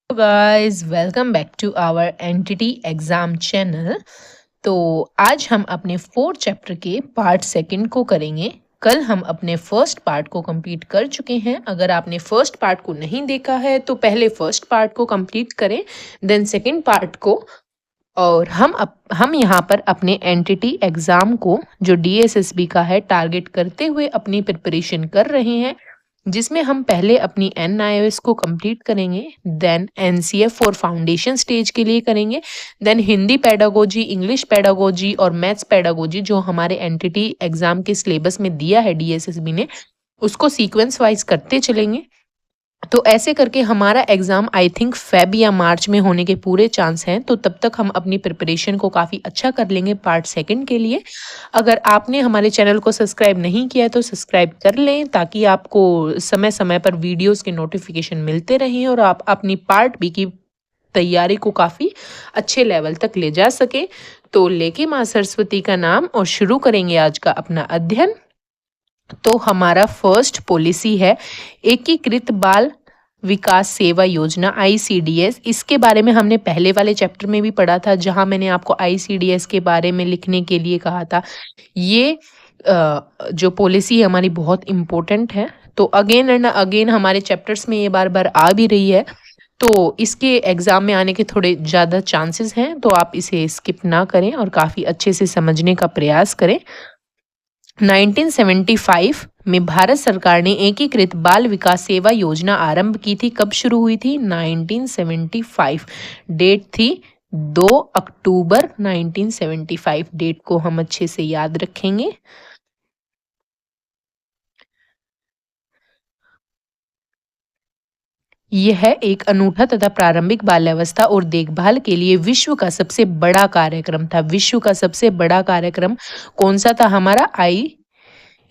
Guys welcome back to our entity exam channel. तो आज हम अपने फोर्थ चैप्टर के पार्ट सेकंड को करेंगे। कल हम अपने फर्स्ट पार्ट को कंप्लीट कर चुके हैं। अगर आपने फर्स्ट पार्ट को नहीं देखा है तो पहले फर्स्ट पार्ट को कंप्लीट करें, देन सेकंड पार्ट को। और हम यहाँ पर अपने एंटिटी एग्जाम को जो डीएसएसबी का है टारगेट करते हुए अपनी प्रिपरेशन कर रहे हैं, जिसमें हम पहले अपनी एनआईओएस को कंप्लीट करेंगे, देन एनसीएफ और फाउंडेशन स्टेज के लिए करेंगे, then Hindi pedagogy, English pedagogy और मैथ्स पेडागोजी जो हमारे एंटिटी एग्जाम के सिलेबस में दिया है डीएसएसबी ने, उसको सीक्वेंस वाइज करते चलेंगे। तो ऐसे करके हमारा एग्ज़ाम आई थिंक फेब या मार्च में होने के पूरे चांस हैं। तो तब तक हम अपनी प्रिपरेशन को काफ़ी अच्छा कर लेंगे पार्ट सेकंड के लिए। अगर आपने हमारे चैनल को सब्सक्राइब नहीं किया है तो सब्सक्राइब कर लें, ताकि आपको समय समय पर वीडियोस के नोटिफिकेशन मिलते रहें और आप अपनी पार्ट बी की तैयारी को काफ़ी अच्छे लेवल तक ले जा सकें। तो लेके माँ सरस्वती का नाम और शुरू करेंगे आज का अपना अध्ययन। तो हमारा फर्स्ट पॉलिसी है एकीकृत बाल विकास सेवा योजना आईसीडीएस। इसके बारे में हमने पहले वाले चैप्टर में भी पढ़ा था, जहां मैंने आपको आईसीडीएस के बारे में लिखने के लिए कहा था। ये जो पॉलिसी है हमारी बहुत इम्पोर्टेंट है। तो अगेन एंड अगेन हमारे चैप्टर्स में ये बार बार आ भी रही है, तो इसके एग्ज़ाम में आने के थोड़े ज़्यादा चांसेस हैं। तो आप इसे स्किप ना करें और काफ़ी अच्छे से समझने का प्रयास करें। 1975 में भारत सरकार ने एकीकृत बाल विकास सेवा योजना आरंभ की थी। कब शुरू हुई थी? 1975। डेट थी 2 अक्टूबर 1975। डेट को हम अच्छे से याद रखेंगे। यह एक अनूठा तथा प्रारंभिक बाल्यावस्था और देखभाल के लिए विश्व का सबसे बड़ा कार्यक्रम था। विश्व का सबसे बड़ा कार्यक्रम कौन सा था? हमारा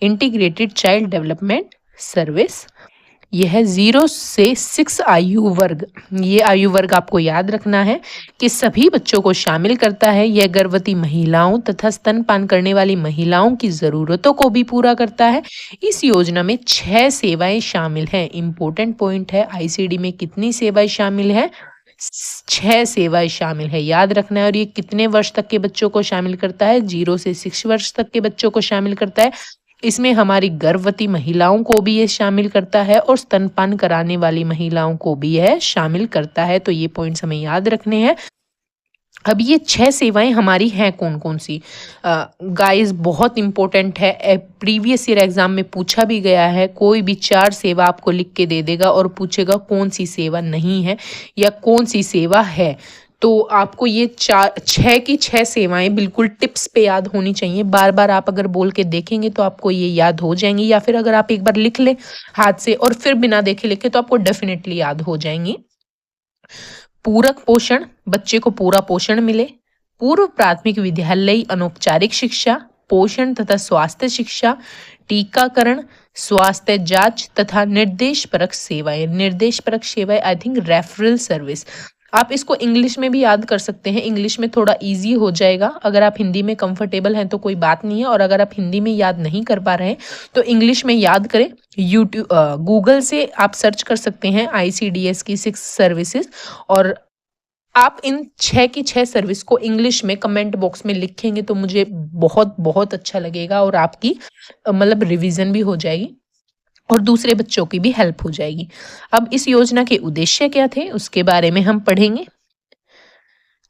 इंटीग्रेटेड चाइल्ड डेवलपमेंट सर्विस। यह 0 से 6 आयु वर्ग, ये आयु वर्ग आपको याद रखना है कि सभी बच्चों को शामिल करता है। यह गर्भवती महिलाओं तथा स्तनपान करने वाली महिलाओं की ज़रूरतों को भी पूरा करता है। इस योजना में 6 सेवाएं शामिल हैं। इंपॉर्टेंट पॉइंट है, आईसीडी में कितनी सेवाएं शामिल है? 6 सेवाएं शामिल है, याद रखना है। और ये कितने वर्ष तक के बच्चों को शामिल करता है? 0 से 6 वर्ष तक के बच्चों को शामिल करता है। इसमें हमारी गर्भवती महिलाओं को भी ये शामिल करता है और स्तनपान कराने वाली महिलाओं को भी यह शामिल करता है। तो ये पॉइंट्स हमें याद रखने हैं। अब ये 6 सेवाएं हमारी हैं कौन कौन सी? गाइस बहुत इंपॉर्टेंट है, प्रीवियस ईयर एग्जाम में पूछा भी गया है। कोई भी 4 सेवा आपको लिख के दे देगा और पूछेगा कौन सी सेवा नहीं है या कौन सी सेवा है। तो आपको ये 6 की 6 सेवाएं बिल्कुल टिप्स पे याद होनी चाहिए। बार बार आप अगर बोल के देखेंगे तो आपको ये याद हो जाएंगी, या फिर अगर आप एक बार लिख लें हाथ से और फिर बिना देखे लिखे तो आपको डेफिनेटली याद हो जाएंगी। पूरक पोषण, बच्चे को पूरा पोषण मिले। पूर्व प्राथमिक विद्यालय अनौपचारिक शिक्षा, पोषण तथा स्वास्थ्य शिक्षा, टीकाकरण, स्वास्थ्य जांच तथा निर्देश परक सेवाएं। निर्देश परक सेवाएं आई थिंक रेफरल सर्विस। आप इसको इंग्लिश में भी याद कर सकते हैं, इंग्लिश में थोड़ा इजी हो जाएगा। अगर आप हिंदी में कंफर्टेबल हैं तो कोई बात नहीं है, और अगर आप हिंदी में याद नहीं कर पा रहे हैं तो इंग्लिश में याद करें। यूट्यूब गूगल से आप सर्च कर सकते हैं आईसीडीएस की 6 सर्विसेज, और आप इन 6 की 6 सर्विस को इंग्लिश में कमेंट बॉक्स में लिखेंगे तो मुझे बहुत बहुत अच्छा लगेगा, और आपकी मतलब रिवीजन भी हो जाएगी और दूसरे बच्चों की भी हेल्प हो जाएगी। अब इस योजना के उद्देश्य क्या थे उसके बारे में हम पढ़ेंगे।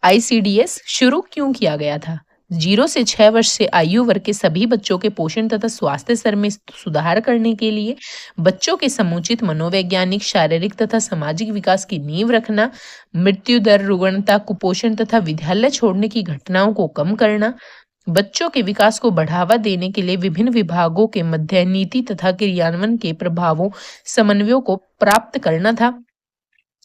आईसीडीएस शुरू क्यों किया गया था? 0 से 6 वर्ष से आयु वर्ग के सभी बच्चों के पोषण तथा स्वास्थ्य स्तर में सुधार करने के लिए, बच्चों के समुचित मनोवैज्ञानिक, शारीरिक तथा सामाजिक विकास की नींव रखना, मृत्यु दर, रुग्णता, कुपोषण तथा विद्यालय छोड़ने की घटनाओं को कम करना, बच्चों के विकास को बढ़ावा देने के लिए विभिन्न विभागों के मध्य नीति तथा क्रियान्वयन के प्रभावों समन्वयों को प्राप्त करना था।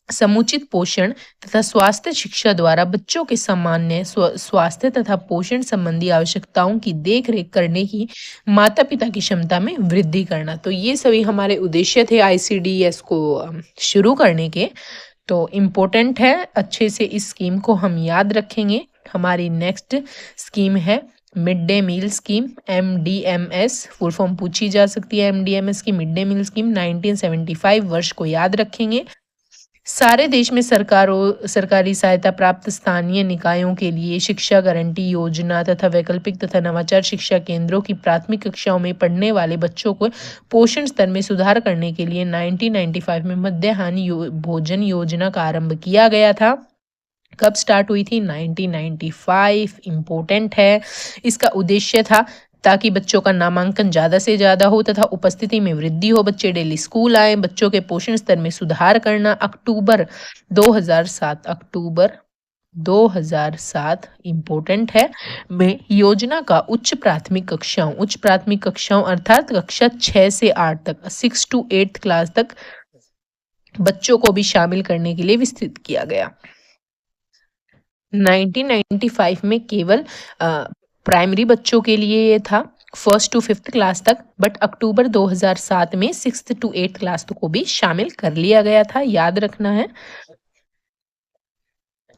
समुचित पोषण तथा स्वास्थ्य शिक्षा द्वारा बच्चों के सामान्य स्वास्थ्य तथा पोषण संबंधी आवश्यकताओं की देखरेख करने की माता पिता की क्षमता में वृद्धि करना। तो ये सभी हमारे उद्देश्य थे आईसीडीएस को शुरू करने के। तो इम्पोर्टेंट है, अच्छे से इस स्कीम को हम याद रखेंगे। हमारी नेक्स्ट स्कीम है mid day meal scheme, MDMS full form पूछी जा सकती है। MDMS की मिड डे मील स्कीम 1975 वर्ष को याद रखेंगे। सारे देश में सरकारी सहायता प्राप्त स्थानीय निकायों के लिए शिक्षा गारंटी योजना तथा वैकल्पिक तथा नवाचार शिक्षा केंद्रों की प्राथमिक कक्षाओं में पढ़ने वाले बच्चों को पोषण स्तर में सुधार करने के लिए 1995 में मध्याह्न भोजन योजना का आरंभ किया गया था। कब स्टार्ट हुई थी? 1995। इम्पोर्टेंट है। इसका उद्देश्य था ताकि बच्चों का नामांकन ज़्यादा से ज़्यादा हो तथा उपस्थिति में वृद्धि हो, बच्चे डेली स्कूल आए, बच्चों के पोषण स्तर में सुधार करना। अक्टूबर 2007 इम्पोर्टेंट है में योजना का उच्च प्राथमिक कक्षाओं अर्थात कक्षा 6 से 8 तक, 6 to 8 क्लास तक बच्चों को भी शामिल करने के लिए विस्तृत किया गया। 1995 में केवल प्राइमरी बच्चों के लिए ये था, 1st to 5th क्लास तक, बट अक्टूबर 2007 में 6th to 8th क्लास को भी शामिल कर लिया गया था। याद रखना है।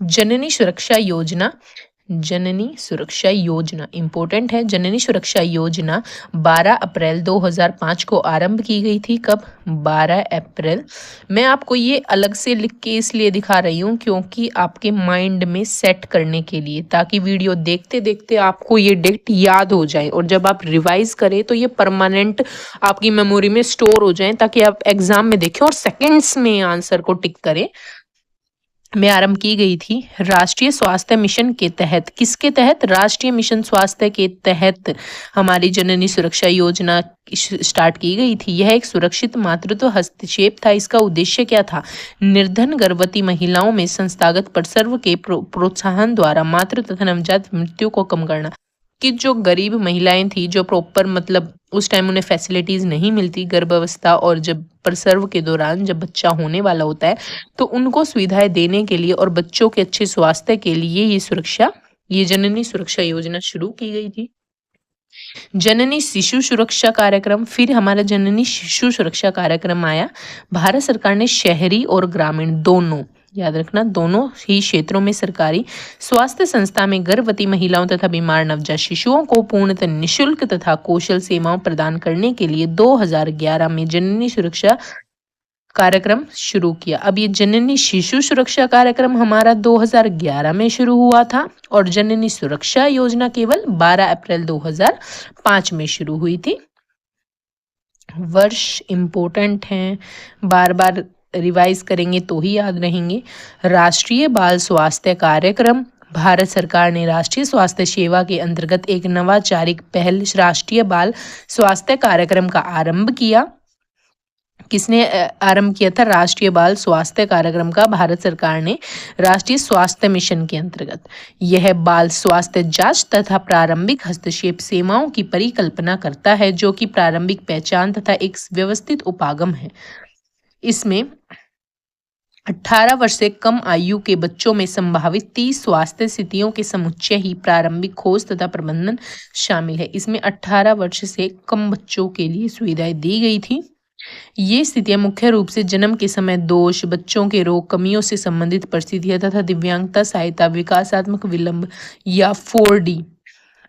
जननी सुरक्षा योजना इंपॉर्टेंट है। जननी सुरक्षा योजना 12 अप्रैल 2005 को आरंभ की गई थी। कब? 12 अप्रैल। मैं आपको ये अलग से लिख के इसलिए दिखा रही हूँ क्योंकि आपके माइंड में सेट करने के लिए, ताकि वीडियो देखते देखते आपको ये डेट याद हो जाए और जब आप रिवाइज करें तो ये परमानेंट आपकी मेमोरी में स्टोर हो जाए, ताकि आप एग्जाम में देखें और सेकेंड्स में आंसर को टिक करें। में आरंभ की गई थी राष्ट्रीय स्वास्थ्य मिशन के तहत। किसके तहत? राष्ट्रीय मिशन स्वास्थ्य के तहत हमारी जननी सुरक्षा योजना स्टार्ट की गई थी। यह एक सुरक्षित मातृत्व हस्तक्षेप था। इसका उद्देश्य क्या था? निर्धन गर्भवती महिलाओं में संस्थागत प्रसव के प्रोत्साहन द्वारा मातृ तथा नवजात मृत्यु को कम करना। कि जो गरीब महिलाएं थी, जो प्रॉपर मतलब उस टाइम उन्हें फैसिलिटीज नहीं मिलती गर्भावस्था और जब प्रसव के दौरान जब बच्चा होने वाला होता है, तो उनको सुविधाएं देने के लिए और बच्चों के अच्छे स्वास्थ्य के लिए ये जननी सुरक्षा योजना शुरू की गई थी। जननी शिशु सुरक्षा कार्यक्रम, फिर हमारा जननी शिशु सुरक्षा कार्यक्रम आया। भारत सरकार ने शहरी और ग्रामीण दोनों, याद रखना, दोनों ही क्षेत्रों में सरकारी स्वास्थ्य संस्था में गर्भवती महिलाओं तथा बीमार नवजात शिशुओं को पूर्णतः निःशुल्क तथा कौशल सेवाओं प्रदान करने के लिए 2011 में जननी सुरक्षा कार्यक्रम शुरू किया। अब ये जननी शिशु सुरक्षा कार्यक्रम हमारा 2011 में शुरू हुआ था और जननी सुरक्षा योजना केवल 12 अप्रैल 2005 में शुरू हुई थी। वर्ष इंपॉर्टेंट हैं, बार बार रिवाइज करेंगे तो ही याद रहेंगे। राष्ट्रीय बाल स्वास्थ्य कार्यक्रम, भारत सरकार ने राष्ट्रीय स्वास्थ्य सेवा के अंतर्गत एक नवाचारिक पहल राष्ट्रीय बाल स्वास्थ्य कार्यक्रम का आरंभ किया। किसने आरंभ किया था? राष्ट्रीय बाल स्वास्थ्य कार्यक्रम का भारत सरकार ने राष्ट्रीय स्वास्थ्य मिशन के अंतर्गत। यह बाल स्वास्थ्य जांच तथा प्रारंभिक हस्तक्षेप सेवाओं की परिकल्पना करता है, जो कि प्रारंभिक पहचान तथा एक व्यवस्थित उपागम है। इसमें 18 वर्ष से कम आयु के बच्चों में संभावित 30 स्वास्थ्य स्थितियों के समुच्चय ही प्रारंभिक खोज तथा प्रबंधन शामिल है। इसमें 18 वर्ष से कम बच्चों के लिए सुविधाएं दी गई थी। ये स्थितियां मुख्य रूप से जन्म के समय दोष, बच्चों के रोग, कमियों से संबंधित परिस्थितियां तथा दिव्यांगता सहायता, विकासात्मक विलंब या 4D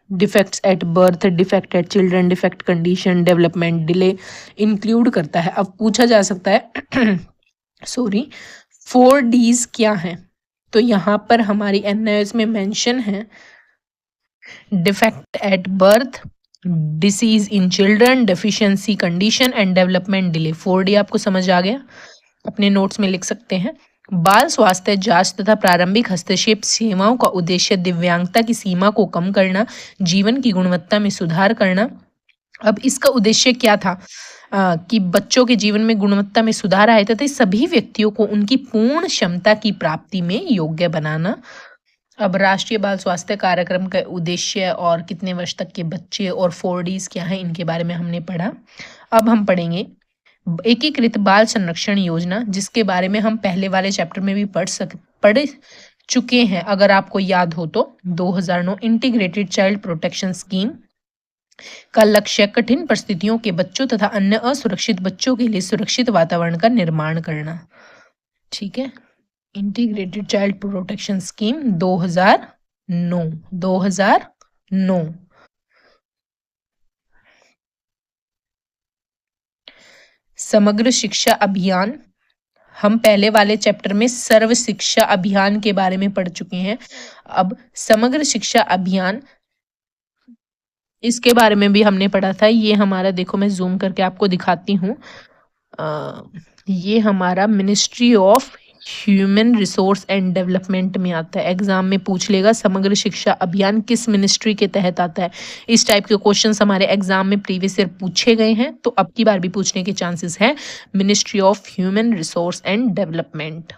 defects at birth, defect at children, defect condition, development delay include करता है। अब पूछा जा सकता है सॉरी 4Ds क्या है? तो यहाँ पर हमारी एनआईएस में मेंशन है defect at birth, disease in children, deficiency condition and development delay. 4D आपको समझ आ गया? अपने नोट्स में लिख सकते हैं। बाल स्वास्थ्य जांच तथा प्रारंभिक हस्तक्षेप सेवाओं का उद्देश्य दिव्यांगता की सीमा को कम करना, जीवन की गुणवत्ता में सुधार करना। अब इसका उद्देश्य क्या था? कि बच्चों के जीवन में गुणवत्ता में सुधार आए तथा सभी व्यक्तियों को उनकी पूर्ण क्षमता की प्राप्ति में योग्य बनाना। अब राष्ट्रीय बाल स्वास्थ्य कार्यक्रम का उद्देश्य और कितने वर्ष तक के बच्चे और 4Ds क्या है, इनके बारे में हमने पढ़ा। अब हम पढ़ेंगे एकीकृत बाल संरक्षण योजना, जिसके बारे में हम पहले वाले चैप्टर में भी पढ़ चुके हैं अगर आपको याद हो तो। 2009 इंटीग्रेटेड चाइल्ड प्रोटेक्शन स्कीम का लक्ष्य कठिन परिस्थितियों के बच्चों तथा अन्य असुरक्षित बच्चों के लिए सुरक्षित वातावरण का निर्माण करना। ठीक है, इंटीग्रेटेड चाइल्ड प्रोटेक्शन स्कीम 2009। समग्र शिक्षा अभियान हम पहले वाले चैप्टर में सर्व शिक्षा अभियान के बारे में पढ़ चुके हैं। अब समग्र शिक्षा अभियान, इसके बारे में भी हमने पढ़ा था। ये हमारा, देखो मैं जूम करके आपको दिखाती हूँ, ये हमारा ministry of human resource and development में आता है। एग्जाम में पूछ लेगा समग्र शिक्षा अभियान किस मिनिस्ट्री के तहत आता है। इस टाइप के क्वेश्चंस हमारे एग्जाम में प्रीवियस ईयर पूछे गए हैं, तो अब की बार भी पूछने के चांसेस हैं। Ministry of human resource and development.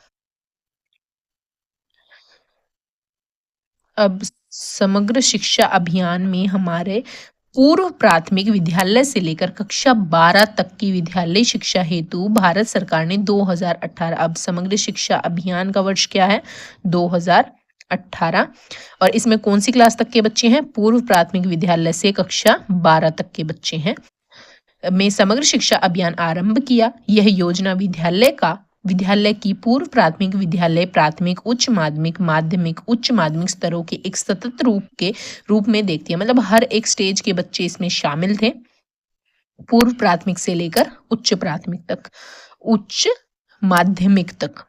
अब समग्र शिक्षा अभियान में हमारे पूर्व प्राथमिक विद्यालय से लेकर कक्षा 12 तक की विद्यालय शिक्षा हेतु भारत सरकार ने 2018, अब समग्र शिक्षा अभियान का वर्ष क्या है? 2018। और इसमें कौन सी क्लास तक के बच्चे हैं? पूर्व प्राथमिक विद्यालय से कक्षा 12 तक के बच्चे हैं। में समग्र शिक्षा अभियान आरंभ किया। यह योजना विद्यालय की पूर्व प्राथमिक विद्यालय, प्राथमिक, उच्च माध्यमिक, माध्यमिक, उच्च माध्यमिक स्तरों के एक सतत रूप में देखती है। मतलब हर एक स्टेज के बच्चे इसमें शामिल थे, पूर्व प्राथमिक से लेकर उच्च प्राथमिक तक, उच्च माध्यमिक तक।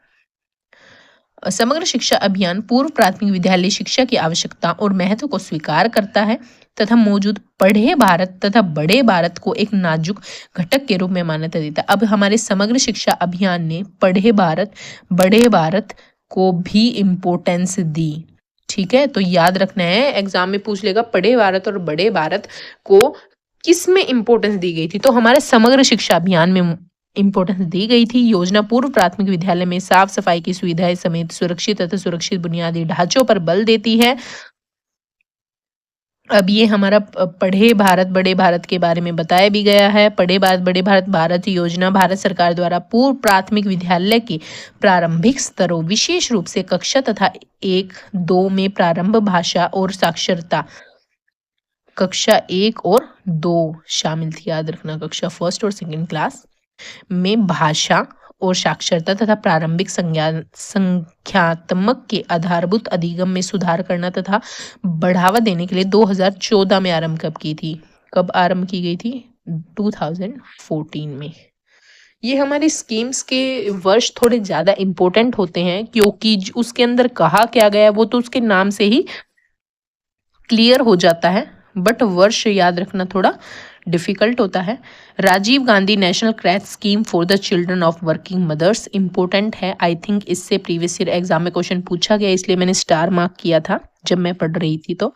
समग्र शिक्षा अभियान पूर्व प्राथमिक विद्यालय शिक्षा की आवश्यकता और महत्व को स्वीकार करता है तथा मौजूद पढ़े भारत तथा बड़े भारत को एक नाजुक घटक के रूप में मान्यता देता है। अब हमारे समग्र शिक्षा अभियान ने पढ़े भारत, बड़े भारत को भी इम्पोर्टेंस दी। ठीक है, तो याद रखना है, एग्जाम में पूछ लेगा पढ़े भारत और बड़े भारत को किस में इम्पोर्टेंस दी गई थी, तो हमारे समग्र शिक्षा अभियान में इम्पोर्टेंस दी गई थी। योजना पूर्व प्राथमिक विद्यालय में साफ सफाई की सुविधाएं समेत सुरक्षित तथा सुरक्षित बुनियादी ढांचों पर बल देती है। अब ये हमारा पढ़े भारत बड़े भारत के बारे में बताया भी गया है। पढ़े भारत बड़े भारत योजना भारत सरकार द्वारा पूर्व प्राथमिक विद्यालय के प्रारंभिक स्तरों, विशेष रूप से कक्षा तथा 1-2 में प्रारंभ भाषा और साक्षरता, कक्षा 1 और 2 शामिल थी, याद रखना, कक्षा 1st और 2nd क्लास में भाषा और साक्षरता तथा प्रारंभिक संख्यात्मक के आधारभूत अधिगम में सुधार करना तथा बढ़ावा देने के लिए 2014 में आरंभ की थी। कब आरंभ की गई थी? 2014 में। ये हमारी स्कीम्स के वर्ष थोड़े ज्यादा इम्पोर्टेंट होते हैं, क्योंकि उसके अंदर कहा क्या गया वो तो उसके नाम से ही क्लियर हो जाता है, बट वर्ष याद रखना थोड़ा डिफिकल्ट होता है। Rajiv Gandhi national creche scheme for the children of working mothers important है। आई थिंक इससे प्रीवियस ईयर एग्जाम में क्वेश्चन पूछा गया, इसलिए मैंने स्टार मार्क किया था जब मैं पढ़ रही थी। तो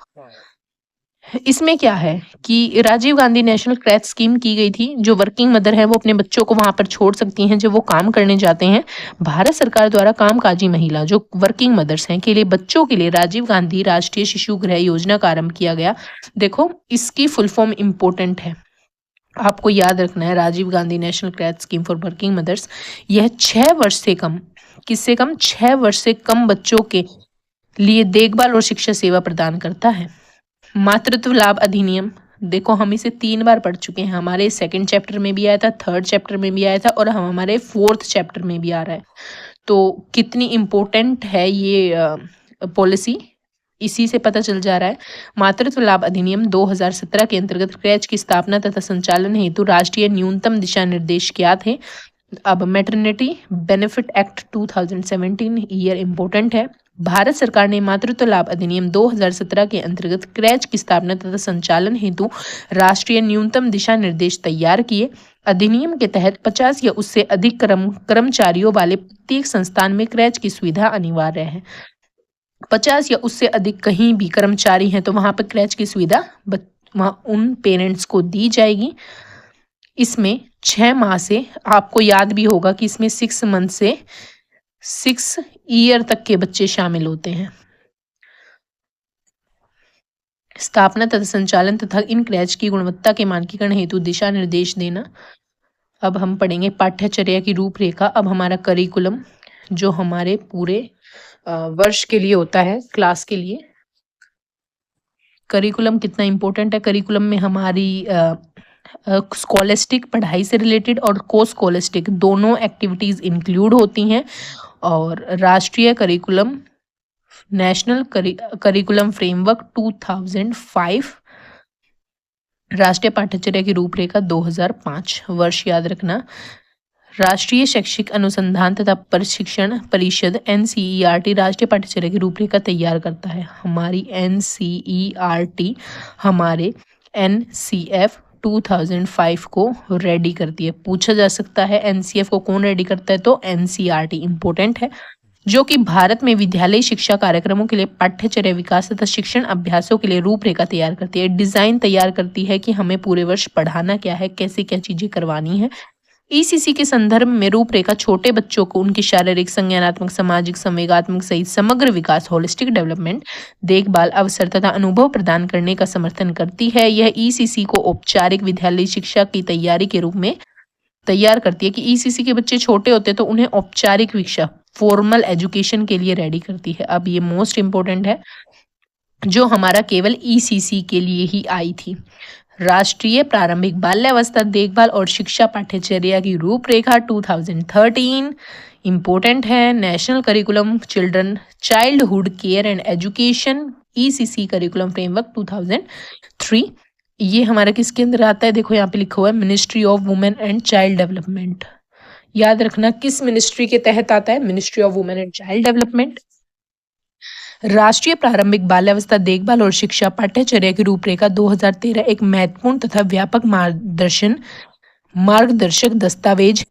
इसमें क्या है कि Rajiv Gandhi national creche scheme की गई थी। जो वर्किंग मदर है वो अपने बच्चों को वहां पर छोड़ सकती हैं जब वो काम करने जाते हैं। भारत सरकार द्वारा कामकाजी महिला जो वर्किंग मदर्स हैं के लिए बच्चों के लिए राजीव गांधी राष्ट्रीय शिशु गृह योजना का आरंभ किया गया। देखो इसकी फुल फॉर्म इम्पोर्टेंट है, आपको याद रखना है। Rajiv Gandhi national creche scheme for working mothers, यह 6 वर्ष से कम, किससे कम? 6 वर्ष से कम बच्चों के लिए देखभाल और शिक्षा सेवा प्रदान करता है। मातृत्व लाभ अधिनियम, देखो हम इसे 3 बार पढ़ चुके हैं। हमारे 2nd चैप्टर में भी आया था, 3rd चैप्टर में भी आया था और हमारे 4th चैप्टर में भी आ रहा है। तो कितनी इम्पोर्टेंट है ये पॉलिसी, इसी से पता चल जा रहा है। मातृत्व लाभ अधिनियम 2017 के अंतर्गत क्रैच की स्थापना तथा संचालन हेतु राष्ट्रीय न्यूनतम दिशा निर्देश क्या थे? अब maternity benefit act 2017 year important है। भारत सरकार ने मातृत्व लाभ अधिनियम 2017 के अंतर्गत क्रैच की स्थापना तथा संचालन हेतु राष्ट्रीय न्यूनतम दिशा निर्देश तैयार किए। अधिनियम के तहत 50 या उससे अधिक कर्मचारियों वाले प्रत्येक संस्थान में क्रैच की सुविधा अनिवार्य है। 50 या उससे अधिक कहीं भी कर्मचारी हैं तो वहां पर क्रैच की सुविधा वहां उन पेरेंट्स को दी जाएगी। इसमें 6 माह से, आपको याद भी होगा कि इसमें 6 मंथ से 6 ईयर तक के बच्चे शामिल होते हैं। स्थापना तथा संचालन तथा इन क्रैच की गुणवत्ता के मानकीकरण हेतु दिशा निर्देश देना। अब हम पढ़ेंगे पाठ्यचर्या की रूपरेखा। अब हमारा करिकुलम जो हमारे पूरे वर्ष के लिए होता है, क्लास के लिए करिकुलम कितना इम्पोर्टेंट है। करिकुलम में हमारी स्कॉलेस्टिक पढ़ाई से रिलेटेड और को स्कॉलेस्टिक दोनों एक्टिविटीज इंक्लूड होती हैं। और राष्ट्रीय करिकुलम, नेशनल करिकुलम फ्रेमवर्क 2005, राष्ट्रीय पाठ्यचर्या की रूपरेखा 2005, वर्ष याद रखना। राष्ट्रीय शैक्षिक अनुसंधान तथा प्रशिक्षण परिषद NCERT राष्ट्रीय पाठ्यचर्या की रूपरेखा तैयार करता है। हमारी NCERT हमारे NCF 2005 को रेडी करती है। पूछा जा सकता है NCF को कौन रेडी करता है, तो NCERT इंपॉर्टेंट है, जो कि भारत में विद्यालय शिक्षा कार्यक्रमों के लिए पाठ्यचर्या विकास तथा शिक्षण अभ्यासों के लिए रूपरेखा तैयार करती है। डिजाइन तैयार करती है कि हमें पूरे वर्ष पढ़ाना क्या है, कैसे क्या चीजें करवानी है। ECC के संदर्भ में रूपरेखा छोटे बच्चों को उनकी शारीरिक, संज्ञानात्मक, सामाजिक, संवेगात्मक सहित समग्र विकास, होलिस्टिक डेवलपमेंट, देखभाल, अवसर तथा अनुभव प्रदान करने का समर्थन करती है। यह ECC को औपचारिक विद्यालय शिक्षा की तैयारी के रूप में तैयार करती है कि ECC के बच्चे छोटे होते तो उन्हें औपचारिक शिक्षा, फॉर्मल एजुकेशन के लिए रेडी करती है। अब ये मोस्ट इंपॉर्टेंट है, जो हमारा केवल ECC के लिए ही आई थी। राष्ट्रीय प्रारंभिक बाल्यावस्था देखभाल और शिक्षा पाठ्यचर्या की रूपरेखा 2013 इंपॉर्टेंट है। National curriculum children childhood care and education ECC curriculum framework 2003। ये हमारा किसके अंदर आता है, देखो यहाँ पे लिखा हुआ है ministry of women and child development. याद रखना किस मिनिस्ट्री के तहत आता है, ministry of women and child development. राष्ट्रीय प्रारंभिक बाल्यावस्था देखभाल और शिक्षा पाठ्यचर्या की रूपरेखा 2013 एक महत्वपूर्ण तथा व्यापक मार्गदर्शक दस्तावेज।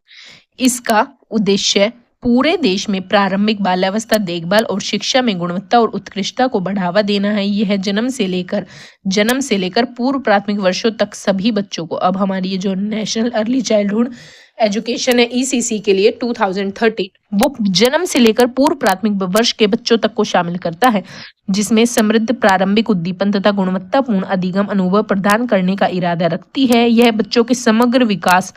इसका उद्देश्य पूरे देश में प्रारंभिक बाल्यावस्था देखभाल और शिक्षा में गुणवत्ता और उत्कृष्टता को बढ़ावा देना है। यह जन्म से लेकर पूर्व प्राथमिक वर्षों तक सभी बच्चों को, अब हमारी ये जो नेशनल अर्ली चाइल्डहुड एजुकेशन है ECC के लिए 2013, वो जन्म से लेकर पूर्व प्राथमिक वर्ष के बच्चों तक को शामिल करता है, जिसमें समृद्ध प्रारंभिक उद्दीपन तथा गुणवत्तापूर्ण अधिगम अनुभव प्रदान करने का इरादा रखती है। यह बच्चों के समग्र विकास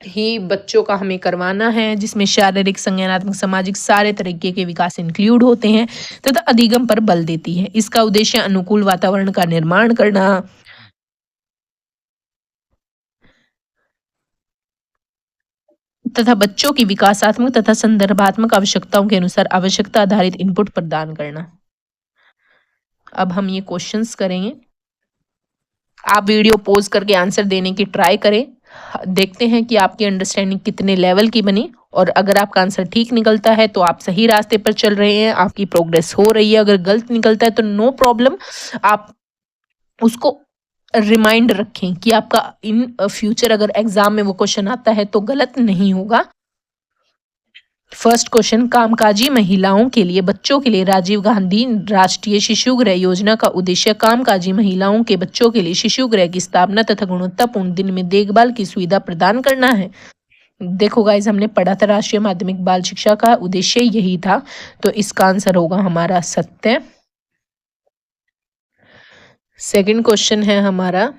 ही बच्चों का हमें करवाना है, जिसमें शारीरिक, संज्ञानात्मक, सामाजिक सारे तरीके के विकास इंक्लूड होते हैं तथा अधिगम पर बल देती है। इसका उद्देश्य अनुकूल वातावरण का निर्माण करना तथा बच्चों की विकासात्मक तथा संदर्भात्मक आवश्यकताओं के अनुसार आवश्यकता आधारित इनपुट प्रदान करना। अब हम ये क्वेश्चंस करेंगे, आप वीडियो पॉज करके आंसर देने की ट्राई करें। देखते हैं कि आपकी अंडरस्टैंडिंग कितने लेवल की बनी, और अगर आपका आंसर ठीक निकलता है तो आप सही रास्ते पर चल रहे हैं, आपकी प्रोग्रेस हो रही है। अगर गलत निकलता है तो नो प्रॉब्लम, आप उसको रिमाइंड रखें कि आपका इन फ्यूचर अगर एग्जाम में वो क्वेश्चन आता है तो गलत नहीं होगा। फर्स्ट क्वेश्चन, कामकाजी महिलाओं के लिए बच्चों के लिए राजीव गांधी राष्ट्रीय शिशु गृह योजना का उद्देश्य कामकाजी महिलाओं के बच्चों के लिए शिशु गृह की स्थापना तथा गुणवत्तापूर्ण दिन में देखभाल की सुविधा प्रदान करना है। देखो गाइस, हमने पढ़ा था राष्ट्रीय माध्यमिक बाल शिक्षा का उद्देश्य यही था, तो इसका आंसर होगा हमारा सत्य। सेकंड क्वेश्चन है हमारा,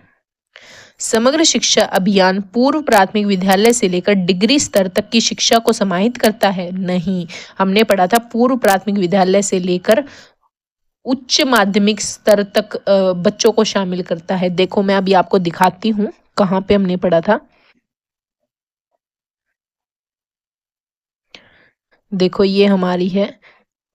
समग्र शिक्षा अभियान पूर्व प्राथमिक विद्यालय से लेकर डिग्री स्तर तक की शिक्षा को समाहित करता है? नहीं, हमने पढ़ा था पूर्व प्राथमिक विद्यालय से लेकर उच्च माध्यमिक स्तर तक बच्चों को शामिल करता है। देखो मैं अभी आपको दिखाती हूँ कहाँ पे हमने पढ़ा था। देखो ये हमारी है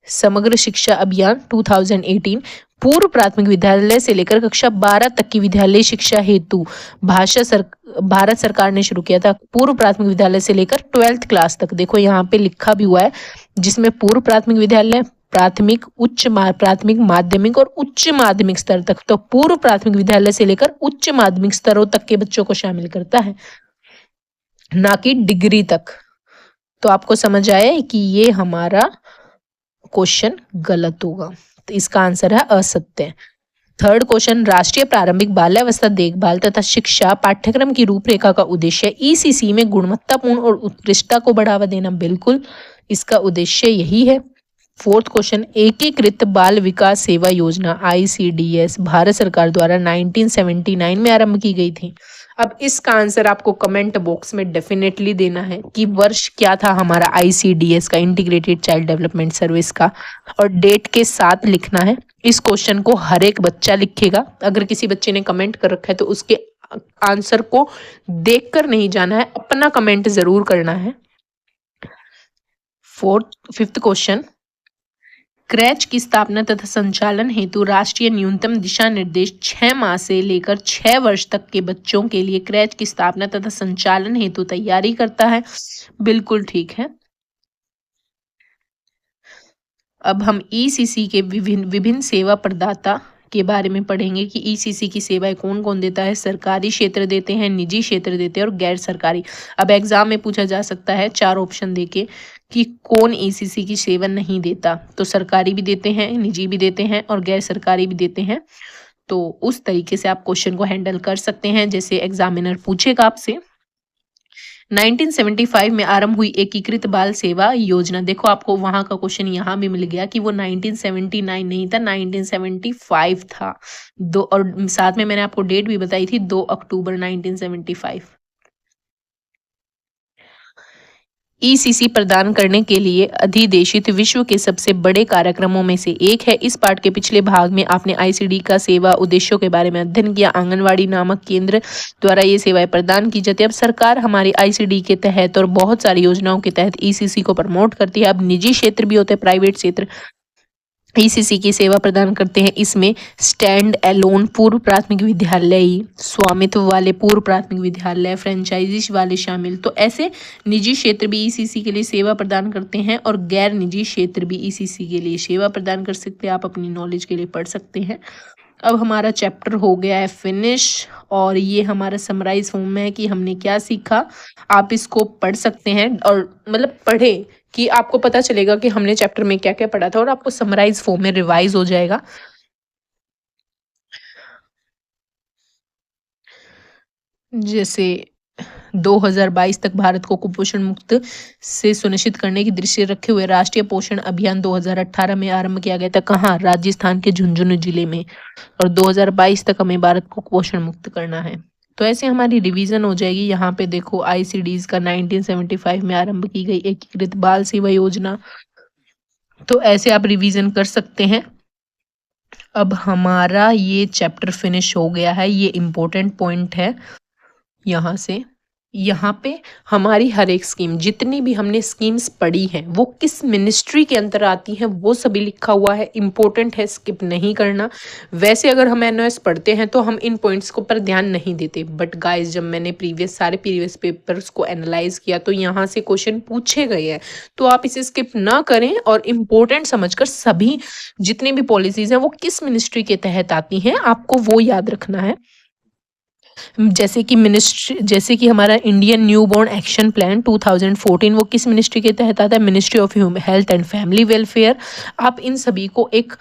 समग्र शिक्षा अभियान 2018, पूर्व प्राथमिक विद्यालय से लेकर कक्षा 12 तक की विद्यालय शिक्षा हेतु भारत सरकार ने शुरू किया था। पूर्व प्राथमिक विद्यालय से लेकर 12th क्लास तक, देखो यहाँ पे लिखा भी हुआ है, जिसमें पूर्व प्राथमिक विद्यालय, प्राथमिक, प्राथमिक, माध्यमिक और उच्च माध्यमिक स्तर तक, तो पूर्व प्राथमिक विद्यालय से लेकर उच्च माध्यमिक स्तरों तक के बच्चों को शामिल करता है, ना कि डिग्री तक। तो आपको समझ आया कि ये हमारा क्वेश्चन गलत होगा, तो इसका आंसर है असत्य। थर्ड क्वेश्चन, राष्ट्रीय प्रारंभिक बाल्यावस्था देखभाल तथा शिक्षा पाठ्यक्रम की रूपरेखा का उद्देश्य ECC में गुणवत्तापूर्ण और उत्कृष्टता को बढ़ावा देना। बिल्कुल, इसका उद्देश्य यही है। फोर्थ क्वेश्चन, एकीकृत बाल विकास सेवा योजना ICDS भारत सरकार द्वारा 1979 में आरंभ की गई थी। अब इसका आंसर आपको कमेंट बॉक्स में डेफिनेटली देना है कि वर्ष क्या था हमारा ICDS का, इंटीग्रेटेड चाइल्ड डेवलपमेंट सर्विस का, और डेट के साथ लिखना है। इस क्वेश्चन को हर एक बच्चा लिखेगा। अगर किसी बच्चे ने कमेंट कर रखा है तो उसके आंसर को देखकर नहीं जाना है, अपना कमेंट जरूर करना है। फिफ्थ क्वेश्चन, क्रैच की स्थापना तथा संचालन हेतु राष्ट्रीय न्यूनतम दिशा निर्देश 6 माह से लेकर 6 वर्ष तक के बच्चों के लिए क्रैच की स्थापना तथा संचालन हेतु तैयारी करता है। बिल्कुल ठीक है। अब हम ईसीसी के विभिन्न सेवा प्रदाता के बारे में पढ़ेंगे कि ईसीसी की सेवाएं कौन कौन देता है। सरकारी क्षेत्र देते हैं, निजी क्षेत्र देते हैं और गैर सरकारी। अब एग्जाम में पूछा जा सकता है 4 ऑप्शन देके कि कौन ईसीसी की सेवा नहीं देता, तो सरकारी भी देते हैं, निजी भी देते हैं और गैर सरकारी भी देते हैं। तो उस तरीके से आप क्वेश्चन को हैंडल कर सकते हैं जैसे एग्जामिनर पूछेगा आपसे। 1975 में आरंभ हुई एकीकृत बाल सेवा योजना। देखो आपको वहां का क्वेश्चन यहाँ भी मिल गया कि वो 1979 नहीं था, 1975 था। दो, और साथ में मैंने आपको डेट भी बताई थी 2 अक्टूबर 1975। ईसीसी प्रदान करने के लिए अधिदेशित विश्व के सबसे बड़े कार्यक्रमों में से एक है। इस पाठ के पिछले भाग में आपने आईसीडी का सेवा उद्देश्यों के बारे में अध्ययन किया। आंगनवाड़ी नामक केंद्र द्वारा ये सेवाएं प्रदान की जाती है। अब सरकार हमारी आईसीडी के तहत और बहुत सारी योजनाओं के तहत ईसीसी को प्रमोट करती है। अब निजी क्षेत्र भी होते हैं, प्राइवेट क्षेत्र ईसीसी की सेवा प्रदान करते हैं। इसमें स्टैंड एलोन पूर्व प्राथमिक विद्यालय, स्वामित्व वाले पूर्व प्राथमिक विद्यालय, फ्रेंचाइजी वाले शामिल। तो ऐसे निजी क्षेत्र भी ईसीसी के लिए सेवा प्रदान करते हैं और गैर निजी क्षेत्र भी ईसीसी के लिए सेवा प्रदान कर सकते हैं। आप अपनी नॉलेज के लिए पढ़ सकते हैं। अब हमारा चैप्टर हो गया है फिनिश और ये हमारा समराइज फॉर्म में है कि हमने क्या सीखा। आप इसको पढ़ सकते हैं और मतलब पढ़े कि आपको पता चलेगा कि हमने चैप्टर में क्या क्या पढ़ा था और आपको समराइज फॉर्म में रिवाइज हो जाएगा। जैसे 2022 तक भारत को कुपोषण मुक्त से सुनिश्चित करने की दृष्टि रखे हुए राष्ट्रीय पोषण अभियान 2018 में आरंभ किया गया था। कहाँ? राजस्थान के झुंझुनू जिले में। और 2022 तक हमें भारत को कुपोषण मुक्त करना है। तो ऐसे हमारी रिवीजन हो जाएगी। यहाँ पे देखो आईसीडीज का 1975 में आरंभ की गई एकीकृत बाल सेवा योजना। तो ऐसे आप रिवीजन कर सकते हैं। अब हमारा ये चैप्टर फिनिश हो गया है। ये इम्पोर्टेंट पॉइंट है। यहाँ पे हमारी हर एक स्कीम, जितनी भी हमने स्कीम्स पढ़ी हैं वो किस मिनिस्ट्री के अंदर आती हैं वो सभी लिखा हुआ है। इम्पोर्टेंट है, स्किप नहीं करना। वैसे अगर हम एनओएस पढ़ते हैं तो हम इन पॉइंट्स को पर ध्यान नहीं देते, बट गाइस जब मैंने सारे प्रीवियस पेपर्स को एनालाइज किया तो यहाँ से क्वेश्चन पूछे गए हैं। तो आप इसे स्किप ना करें और इम्पोर्टेंट समझकर सभी जितनी भी पॉलिसीज हैं वो किस मिनिस्ट्री के तहत आती हैं आपको वो याद रखना है। जैसे कि हमारा इंडियन न्यूबॉर्न एक्शन प्लान 2014 वो किस मिनिस्ट्री के तहत आता है? Ministry of health and family welfare. आप इन सभी को एक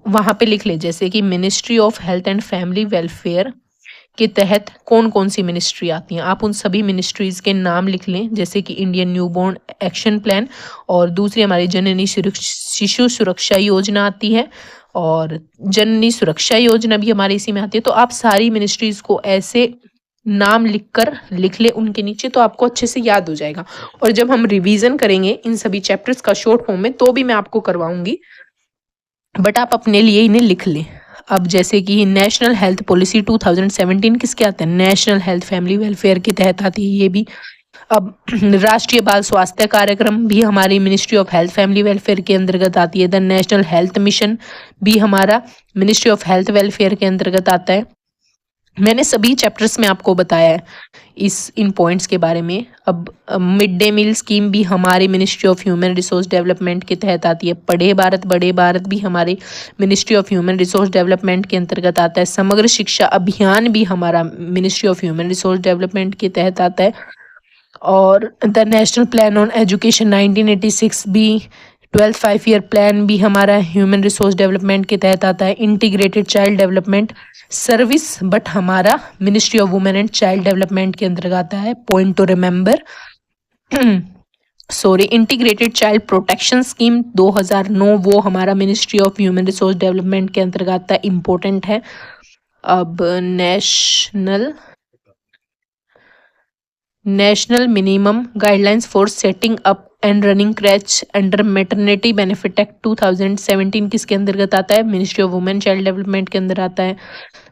वहां पे लिख ले, जैसे कि ministry of health and family welfare के तहत कौन कौन सी मिनिस्ट्री आती हैं। आप उन सभी मिनिस्ट्रीज के नाम लिख लें, जैसे कि इंडियन न्यूबॉर्न एक्शन प्लान और दूसरी हमारी जननी शिशु सुरक्षा योजना आती है और जननी सुरक्षा योजना भी हमारे इसी में आती है। तो आप सारी मिनिस्ट्रीज को ऐसे नाम लिखकर लिख ले उनके नीचे, तो आपको अच्छे से याद हो जाएगा। और जब हम रिवीजन करेंगे इन सभी चैप्टर्स का शॉर्ट फॉर्म में तो भी मैं आपको करवाऊंगी, बट आप अपने लिए इन्हें लिख लें। अब जैसे कि नेशनल हेल्थ पॉलिसी 2017 किसके आते हैं? नेशनल हेल्थ फैमिली वेलफेयर के तहत आती है ये भी। अब राष्ट्रीय बाल स्वास्थ्य कार्यक्रम भी हमारी ministry of health family welfare के अंतर्गत आती है। द नेशनल हेल्थ मिशन भी हमारा मिनिस्ट्री ऑफ हेल्थ वेलफेयर के अंतर्गत आता है। मैंने सभी चैप्टर्स में आपको बताया है इन पॉइंट्स के बारे में। अब मिड डे मील स्कीम भी हमारी ministry of human resource development के तहत आती है। पढ़े भारत बड़े भारत भी हमारे ministry of human resource development के अंतर्गत आता है। समग्र शिक्षा अभियान भी हमारा ministry of human resource development के तहत आता है। और the national plan on education 1986 भी 12th 5 ईयर प्लान भी हमारा ह्यूमन रिसोर्स डेवलपमेंट के तहत आता है। Integrated child development service but हमारा ministry of women and child development के अंतर्गत आता है। Point to remember, integrated child protection scheme 2009 वो हमारा ministry of human resource development के अंतर्गत आता है। इम्पोर्टेंट है। अब national minimum guidelines for setting up and running creche under maternity benefit act 2017 किसके अंतर्गत आता है? Ministry of women child development के अंदर आता है।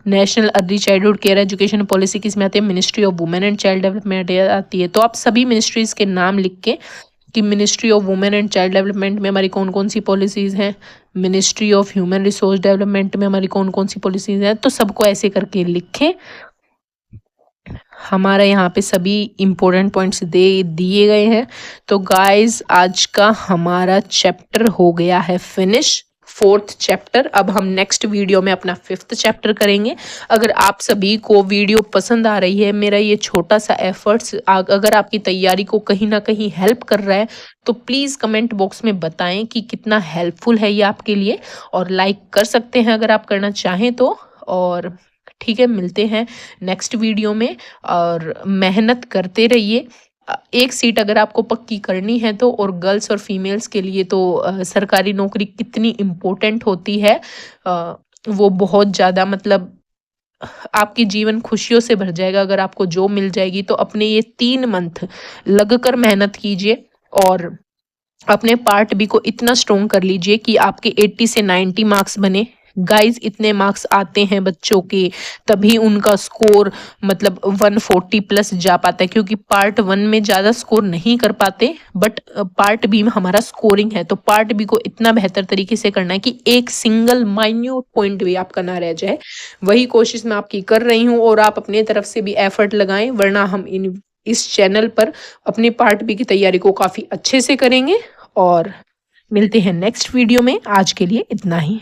National early childhood care education policy किस में आती है? Ministry of women and child development आती है। तो आप सभी मिनिस्ट्रीज के नाम लिख के कि ministry of women and child development में हमारी कौन कौन सी पॉलिसीज़ हैं, ministry of human resource development में हमारी कौन कौन सी पॉलिसीज़ हैं। तो सबको ऐसे करके लिखें। हमारा यहाँ पे सभी इम्पोर्टेंट पॉइंट्स दिए गए हैं। तो गाइस आज का हमारा चैप्टर हो गया है फिनिश, 4th चैप्टर। अब हम नेक्स्ट वीडियो में अपना 5th चैप्टर करेंगे। अगर आप सभी को वीडियो पसंद आ रही है, मेरा ये छोटा सा एफर्ट्स अगर आपकी तैयारी को कहीं ना कहीं हेल्प कर रहा है, तो प्लीज़ कमेंट बॉक्स में बताएं कि कितना हेल्पफुल है ये आपके लिए, और लाइक कर सकते हैं अगर आप करना चाहें तो। और ठीक है, मिलते हैं नेक्स्ट वीडियो में, और मेहनत करते रहिए। एक सीट अगर आपको पक्की करनी है तो, और गर्ल्स और फीमेल्स के लिए तो सरकारी नौकरी कितनी इम्पोर्टेंट होती है, वो बहुत ज़्यादा, मतलब आपकी जीवन खुशियों से भर जाएगा अगर आपको जॉब मिल जाएगी। तो अपने ये 3 मंथ लगकर मेहनत कीजिए, और अपने पार्ट बी को इतना स्ट्रॉन्ग कर लीजिए कि आपके 80 से 90 मार्क्स बने। गाइज इतने मार्क्स आते हैं बच्चों के, तभी उनका स्कोर मतलब 140 प्लस जा पाता है, क्योंकि पार्ट 1 में ज़्यादा स्कोर नहीं कर पाते, बट पार्ट बी में हमारा स्कोरिंग है। तो पार्ट बी को इतना बेहतर तरीके से करना है कि एक सिंगल माइन्यूट पॉइंट भी आपका ना रह जाए। वही कोशिश मैं आपकी कर रही हूँ, और आप अपने तरफ से भी एफर्ट लगाएं, वरना हम इस चैनल पर अपने पार्ट बी की तैयारी को काफ़ी अच्छे से करेंगे। और मिलते हैं नेक्स्ट वीडियो में, आज के लिए इतना ही।